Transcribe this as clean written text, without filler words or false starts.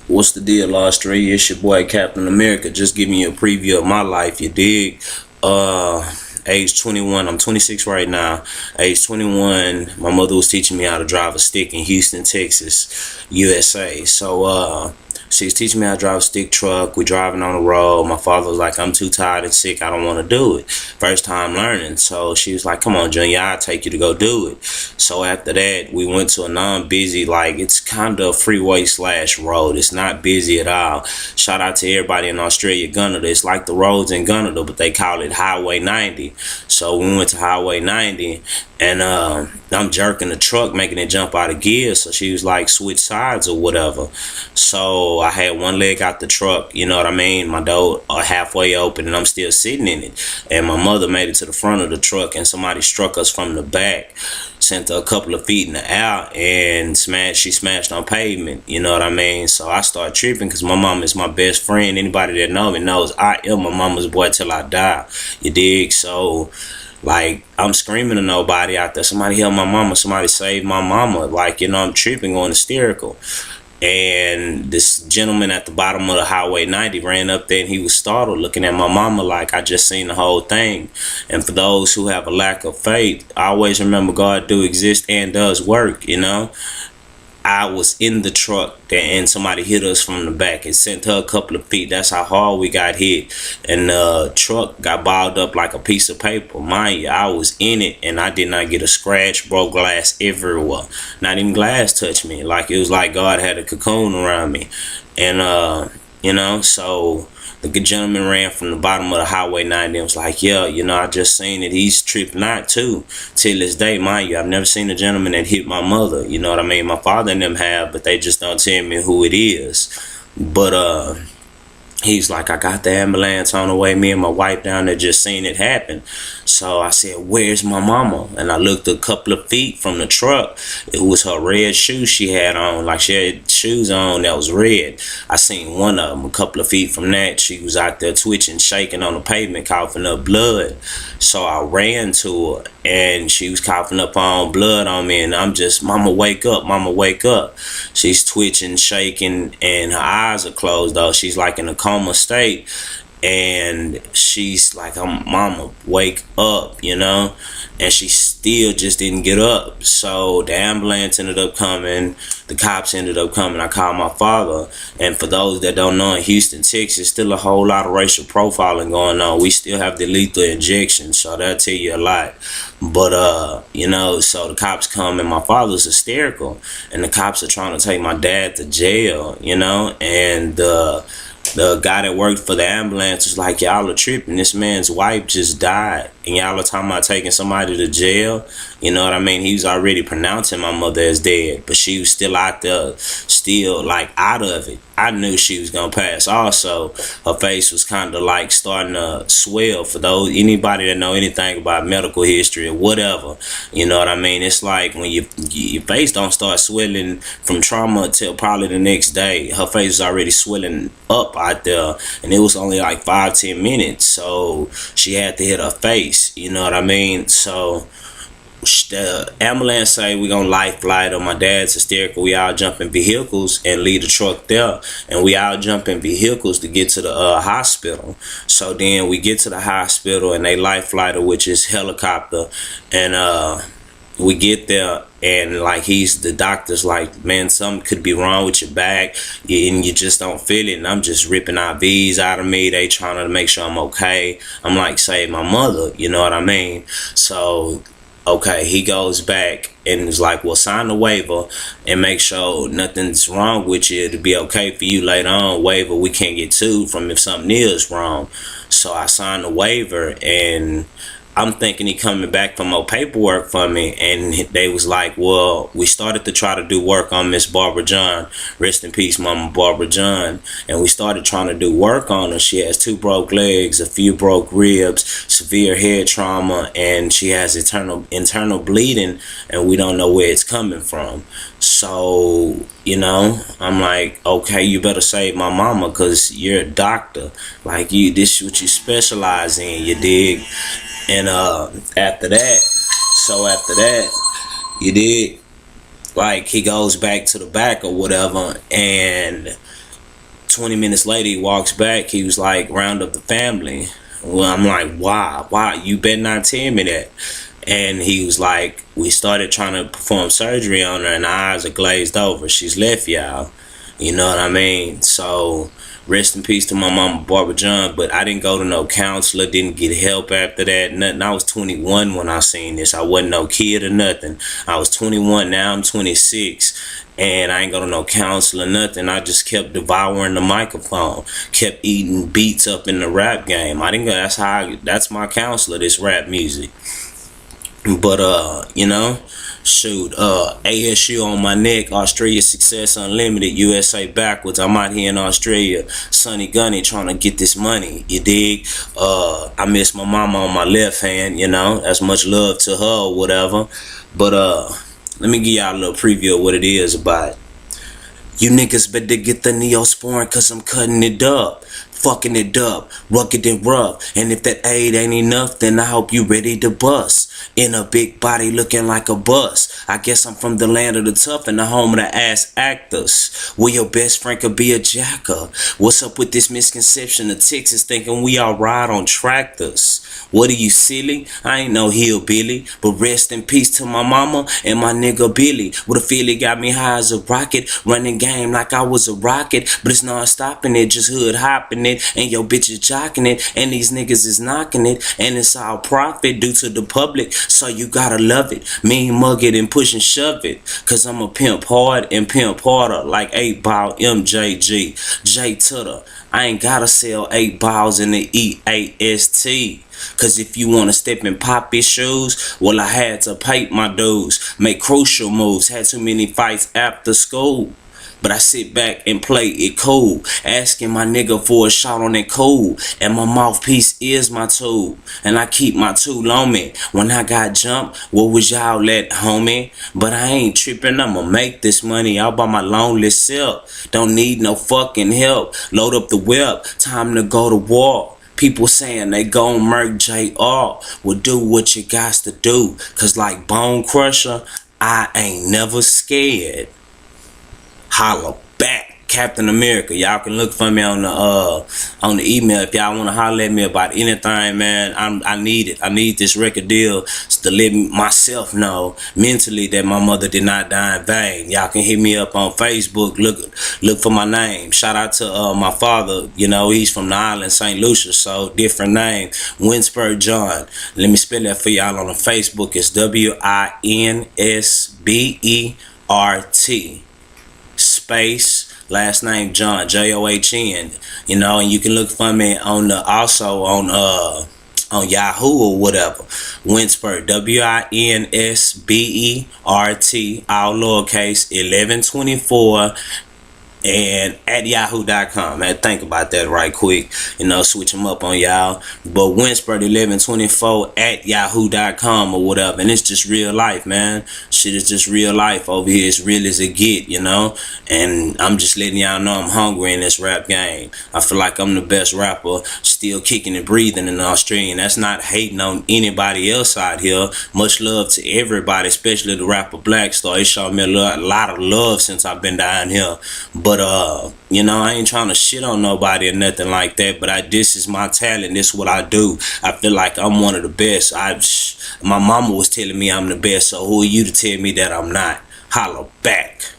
What's the deal, Australia? It's your boy Captain America. Just giving you a preview of my life. You dig? Age 21. I'm 26 right now. Age 21. My mother was teaching me how to drive a stick in Houston, Texas, USA. So she's teaching me how to drive a stick truck. We driving on the road. My father was like, I'm too tired and sick. I don't want to do it. First time learning. So she was like, come on, Junior, I'll take you to go do it. So after that, we went to a non-busy, like, it's kind of freeway / road. It's not busy at all. Shout out to everybody in Australia, Gunnedah. It's like the roads in Gunnedah, but they call it Highway 90. So we went to Highway 90, and I'm jerking the truck, making it jump out of gear. So she was like, switch sides or whatever. So I had one leg out the truck, you know what I mean? My door halfway open, and I'm still sitting in it. And my mother made it to the front of the truck, and somebody struck us from the back, sent her a couple of feet in the air, and she smashed on pavement, you know what I mean? So I started tripping because my mom is my best friend. Anybody that know me knows I am my mama's boy till I die, you dig? So like, I'm screaming to nobody out there, somebody help my mama, somebody save my mama. Like, you know, I'm tripping, going hysterical. And this gentleman at the bottom of the Highway 90 ran up there, and he was startled, looking at my mama like I just seen the whole thing. And for those who have a lack of faith, I always remember God do exist and does work, you know. I was in the truck and somebody hit us from the back. It sent her a couple of feet. That's how hard we got hit. And the truck got balled up like a piece of paper. Mind you, I was in it, and I did not get a scratch, broke glass everywhere. Not even glass touched me. Like, it was like God had a cocoon around me. And, you know, so the gentleman ran from the bottom of the Highway 90 and was like, yeah, you know, I just seen it. He's tripped not too. Till this day, mind you, I've never seen a gentleman that hit my mother. You know what I mean? My father and them have, but they just don't tell me who it is. But he's like, I got the ambulance on the way. Me and my wife down there just seen it happen. So I said, where's my mama? And I looked a couple of feet from the truck. It was her red shoes she had on. Like, she had shoes on that was red. I seen one of them a couple of feet from that. She was out there twitching, shaking on the pavement, coughing up blood. So I ran to her, and she was coughing up on blood on me. And I'm just, mama, wake up, mama, wake up. She's twitching, shaking, and her eyes are closed, though. She's like in a coma state. And she's like, mama, wake up, you know. And she still just didn't get up. So the ambulance ended up coming, the cops ended up coming. I called my father. And for those that don't know, in Houston, Texas, still a whole lot of racial profiling going on. We still have the lethal injection, so that'll tell you a lot. But you know, so the cops come, and my father's hysterical, and the cops are trying to take my dad to jail, you know. And the guy that worked for the ambulance was like, y'all are tripping. This man's wife just died, and y'all are talking about taking somebody to jail. You know what I mean? He was already pronouncing my mother as dead, but she was still out there, still like out of it. I knew she was gonna pass. Also, her face was kind of like starting to swell. For anybody that know anything about medical history or whatever, you know what I mean? It's like when your face don't start swelling from trauma until probably the next day. Her face was already swelling up out there, and it was only like 5-10 minutes. So she had to hit her face. You know what I mean? So the ambulance say we gonna life flight her. My dad's hysterical. We all jump in vehicles and leave the truck there, and we all jump in vehicles to get to the hospital. So then we get to the hospital, and they life flight her, which is helicopter. And we get there, and like the doctor's like, man, something could be wrong with your back, and you just don't feel it. And I'm just ripping IVs out of me. They trying to make sure I'm okay. I'm like, save my mother, you know what I mean? So okay, he goes back and is like, well, sign the waiver and make sure nothing's wrong with you. It'll be okay for you later on. Waiver, we can't get sued from if something is wrong. So I signed the waiver, and I'm thinking he coming back for more paperwork for me, and they was like, well, we started to try to do work on Miss Barbara John. Rest in peace, Mama Barbara John. And we started trying to do work on her. She has 2 broke legs, a few broke ribs, severe head trauma, and she has internal bleeding, and we don't know where it's coming from. So, you know, I'm like, okay, you better save my mama, because you're a doctor. Like, this is what you specialize in, you dig? And after that, you did, like, he goes back to the back or whatever, and 20 minutes later, he walks back. He was like, round up the family. Well, I'm like, why? You better not tell me that. And he was like, we started trying to perform surgery on her and her eyes are glazed over. She's left, y'all. You know what I mean? So rest in peace to my mama, Barbara John. But I didn't go to no counselor, didn't get help after that, nothing. I was 21 when I seen this. I wasn't no kid or nothing. I was 21, now I'm 26. And I ain't go to no counselor, nothing. I just kept devouring the microphone, kept eating beats up in the rap game. I didn't go, that's my counselor, this rap music. But you know, shoot, ASU on my neck, Australia Success Unlimited, USA backwards. I'm out here in Australia, Sunny Gunny, trying to get this money, you dig? I miss my mama on my left hand, you know, that's much love to her or whatever. But let me give y'all a little preview of what it is about. You niggas better get the Neosporin, cause I'm cutting it up, fucking it up, rugged and rough. And if that aid ain't enough, then I hope you ready to bust. In a big body looking like a bus. I guess I'm from the land of the tough and the home of the ass actors, where your best friend could be a jacker. What's up with this misconception of Texas thinking we all ride on tractors? What are you, silly? I ain't no hillbilly, but rest in peace to my mama and my nigga Billy. With a feel it got me high as a rocket, running game like I was a rocket, but it's not stopping it, just hood hopping it, and your bitch is jocking it, and these niggas is knocking it, and it's all profit due to the public, so you gotta love it, mean mug it and push and shove it, cause I'm a pimp hard and pimp harder like 8 Ball MJG, J Tutter. I ain't gotta sell 8 balls in the EAST. Cause if you wanna step in Poppy's shoes, well, I had to pay my dues, make crucial moves, had too many fights after school. But I sit back and play it cool, asking my nigga for a shot on it cool. And my mouthpiece is my tool, and I keep my tool on me. When I got jumped, what was y'all at, homie? But I ain't tripping, I'ma make this money all by my lonely self. Don't need no fucking help, load up the whip, time to go to war. People saying they gon' murk JR, well do what you got to do. Cause like Bone Crusher, I ain't never scared. Holla back, Captain America. Y'all can look for me on the email if y'all want to holler at me about anything, man. I need it. I need this record deal to let myself know mentally that my mother did not die in vain. Y'all can hit me up on Facebook. Look for my name. Shout out to my father. You know, he's from the island, St. Lucia, so different name, Winsper John. Let me spell that for y'all on the Facebook. It's WINSBERT. Space, last name John, JOHN, you know, and you can look for me on also on Yahoo or whatever. Winsper, WINSBERT, all lowercase, 1124, and at yahoo.com. Man, think about that right quick, you know, switch them up on y'all. But Winsper 1124 at yahoo.com or whatever. And it's just real life, man. Shit is just real life over here. It's real as it get, you know. And I'm just letting y'all know I'm hungry in this rap game. I feel like I'm the best rapper still kicking and breathing in the Australian. That's not hating on anybody else out here. Much love to everybody, especially the rapper Black Star. He showed me a lot of love since I've been down here. But you know, I ain't trying to shit on nobody or nothing like that, but this is my talent. This is what I do. I feel like I'm one of the best. My mama was telling me I'm the best, so who are you to tell me that I'm not? Holla back.